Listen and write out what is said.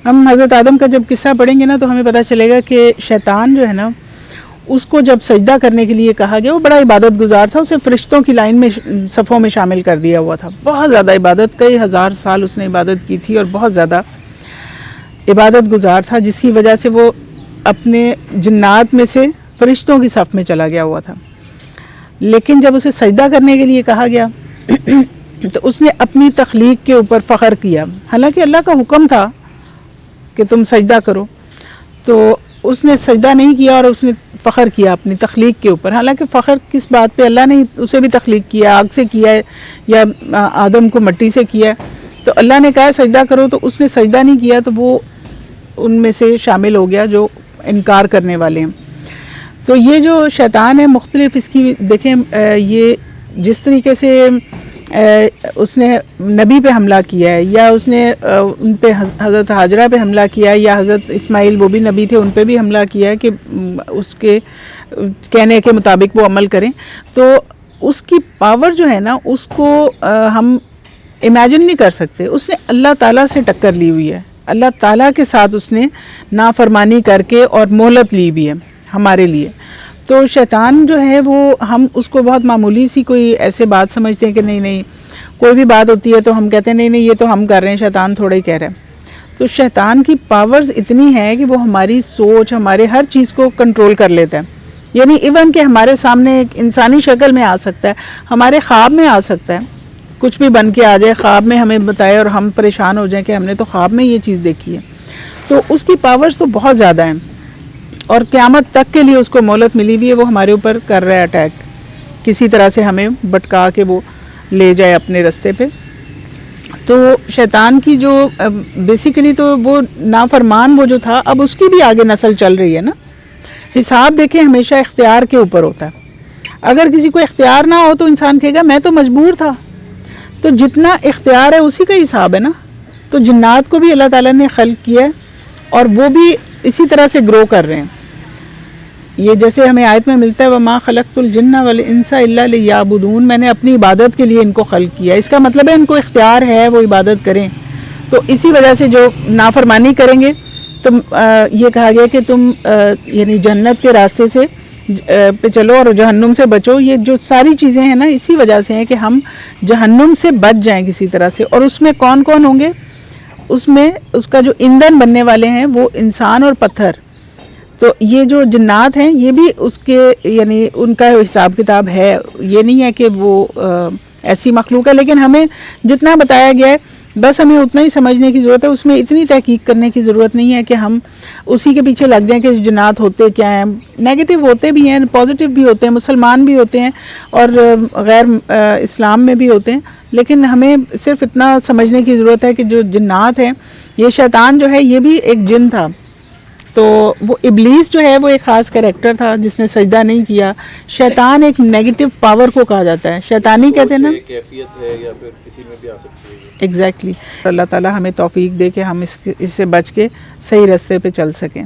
ہم حضرت آدم کا جب قصہ پڑھیں گے نا تو ہمیں پتہ چلے گا کہ شیطان جو ہے نا اس کو جب سجدہ کرنے کے لیے کہا گیا، وہ بڑا عبادت گزار تھا، اسے فرشتوں کی لائن میں صفوں میں شامل کر دیا ہوا تھا، بہت زیادہ عبادت، کئی ہزار سال اس نے عبادت کی تھی اور بہت زیادہ عبادت گزار تھا، جس کی وجہ سے وہ اپنے جنات میں سے فرشتوں کی صف میں چلا گیا ہوا تھا۔ لیکن جب اسے سجدہ کرنے کے لیے کہا گیا تو اس نے اپنی تخلیق کے اوپر فخر کیا، حالانکہ اللہ کا حکم تھا کہ تم سجدہ کرو، تو اس نے سجدہ نہیں کیا اور اس نے فخر کیا اپنی تخلیق کے اوپر۔ حالانکہ فخر کس بات پہ، اللہ نے اسے بھی تخلیق کیا، آگ سے کیا ہے یا آدم کو مٹی سے کیا ہے، تو اللہ نے کہا سجدہ کرو تو اس نے سجدہ نہیں کیا، تو وہ ان میں سے شامل ہو گیا جو انکار کرنے والے ہیں۔ تو یہ جو شیطان ہے مختلف، اس کی دیکھیں یہ جس طریقے سے اس نے نبی پہ حملہ کیا ہے، یا اس نے ان پہ حضرت ہاجرہ پہ حملہ کیا ہے، یا حضرت اسماعیل وہ بھی نبی تھے ان پہ بھی حملہ کیا ہے کہ اس کے کہنے کے مطابق وہ عمل کریں، تو اس کی پاور جو ہے نا اس کو ہم امیجن نہیں کر سکتے۔ اس نے اللہ تعالیٰ سے ٹکر لی ہوئی ہے، اللہ تعالیٰ کے ساتھ اس نے نافرمانی کر کے اور مہلت لی ہوئی ہے ہمارے لیے۔ تو شیطان جو ہے وہ ہم اس کو بہت معمولی سی کوئی ایسے بات سمجھتے ہیں کہ نہیں کوئی بھی بات ہوتی ہے تو ہم کہتے ہیں نہیں یہ تو ہم کر رہے ہیں، شیطان تھوڑا ہی کہہ رہا ہے۔ تو شیطان کی پاورز اتنی ہے کہ وہ ہماری سوچ، ہمارے ہر چیز کو کنٹرول کر لیتا ہے، یعنی ایون کہ ہمارے سامنے ایک انسانی شکل میں آ سکتا ہے، ہمارے خواب میں آ سکتا ہے، کچھ بھی بن کے آ جائے خواب میں ہمیں بتائے اور ہم پریشان ہو جائیں کہ ہم نے تو خواب میں یہ چیز دیکھی ہے۔ تو اس کی پاورز تو بہت زیادہ ہیں اور قیامت تک کے لیے اس کو مہلت ملی ہوئی ہے، وہ ہمارے اوپر کر رہا ہے اٹیک، کسی طرح سے ہمیں بھٹکا کے وہ لے جائے اپنے رستے پہ۔ تو شیطان کی جو بیسیکلی تو وہ نافرمان وہ جو تھا، اب اس کی بھی آگے نسل چل رہی ہے نا۔ حساب دیکھیں ہمیشہ اختیار کے اوپر ہوتا ہے، اگر کسی کو اختیار نہ ہو تو انسان کہے گا میں تو مجبور تھا، تو جتنا اختیار ہے اسی کا حساب ہے نا۔ تو جنات کو بھی اللہ تعالیٰ نے خلق کیا ہے اور وہ بھی اسی طرح سے گرو کر رہے ہیں۔ یہ جیسے ہمیں آیت میں ملتا ہے وَمَا خَلَقْتُ الْجِنَّ وَالْإِنسَ إِلَّا لِيَعْبُدُونَ، میں نے اپنی عبادت کے لیے ان کو خلق کیا، اس کا مطلب ہے ان کو اختیار ہے وہ عبادت کریں۔ تو اسی وجہ سے جو نافرمانی کریں گے تو یہ کہا گیا کہ تم یعنی جنت کے راستے سے پہ چلو اور جہنم سے بچو۔ یہ جو ساری چیزیں ہیں نا اسی وجہ سے ہیں کہ ہم جہنم سے بچ جائیں کسی طرح سے۔ اور اس میں کون کون ہوں گے؟ اس میں اس کا جو ایندھن بننے والے ہیں وہ انسان اور پتھر۔ تو یہ جو جنات ہیں یہ بھی اس کے یعنی ان کا حساب کتاب ہے، یہ نہیں ہے کہ وہ ایسی مخلوق ہے، لیکن ہمیں جتنا بتایا گیا ہے بس ہمیں اتنا ہی سمجھنے کی ضرورت ہے، اس میں اتنی تحقیق کرنے کی ضرورت نہیں ہے کہ ہم اسی کے پیچھے لگ جائیں کہ جنات ہوتے کیا ہیں۔ نیگیٹو ہوتے بھی ہیں، پازیٹیو بھی ہوتے ہیں، مسلمان بھی ہوتے ہیں اور غیر اسلام میں بھی ہوتے ہیں، لیکن ہمیں صرف اتنا سمجھنے کی ضرورت ہے کہ جو جنات ہیں، یہ شیطان جو ہے یہ بھی ایک جن تھا۔ تو وہ ابلیس جو ہے وہ ایک خاص کریکٹر تھا جس نے سجدہ نہیں کیا۔ شیطان ایک نیگیٹو پاور کو کہا جاتا ہے، شیطانی کہتے ہیں نا، کیفیت ہے یا پھر کسی میں بھی آ سکتی ہے۔ ایگزیکٹلی۔ اللہ تعالیٰ ہمیں توفیق دے کہ ہم اس سے بچ کے صحیح راستے پہ چل سکیں۔